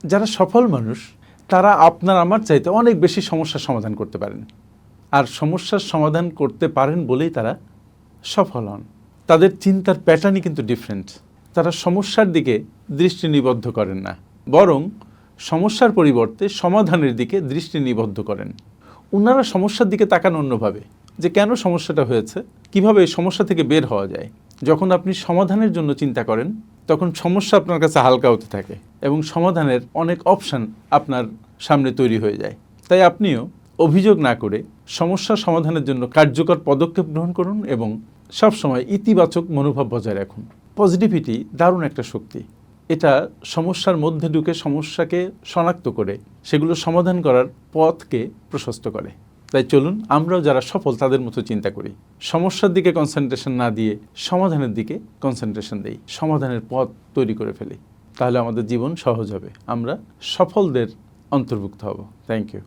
যারা সফল মানুষ তারা আপনার আমার চাইতে অনেক বেশি সমস্যার সমাধান করতে পারেন, আর সমস্যার সমাধান করতে পারেন বলেই তারা সফল হন। তাদের চিন্তার প্যাটার্নই কিন্তু ডিফারেন্ট। তারা সমস্যার দিকে দৃষ্টি নিবদ্ধ করেন না, বরং সমস্যার পরিবর্তে সমাধানের দিকে দৃষ্টি নিবদ্ধ করেন। ওনারা সমস্যার দিকে তাকান অন্যভাবে, যে কেন সমস্যাটা হয়েছে, কিভাবে এই সমস্যা থেকে বের হওয়া যায়। যখন আপনি সমাধানের জন্য চিন্তা করেন তখন সমস্যা আপনার কাছে হালকা হতে থাকে এবং সমাধানের অনেক অপশান আপনার সামনে তৈরি হয়ে যায়। তাই আপনিও অভিযোগ না করে সমস্যা সমাধানের জন্য কার্যকর পদক্ষেপ গ্রহণ করুন এবং সবসময় ইতিবাচক মনোভাব বজায় রাখুন। পজিটিভিটি দারুণ একটা শক্তি। এটা সমস্যার মধ্যে ঢুকে সমস্যাকে শনাক্ত করে সেগুলো সমাধান করার পথকে প্রশস্ত করে। তাই চলুন আমরাও যারা সফল তাদের মতো চিন্তা করি, সমস্যার দিকে কনসেন্ট্রেশন না দিয়ে সমাধানের দিকে কনসেন্ট্রেশন দেই, সমাধানের পথ তৈরি করে ফেলি। তাহলে আমাদের জীবন সহজ হবে, আমরা সফলদের অন্তর্ভুক্ত হব। Thank you.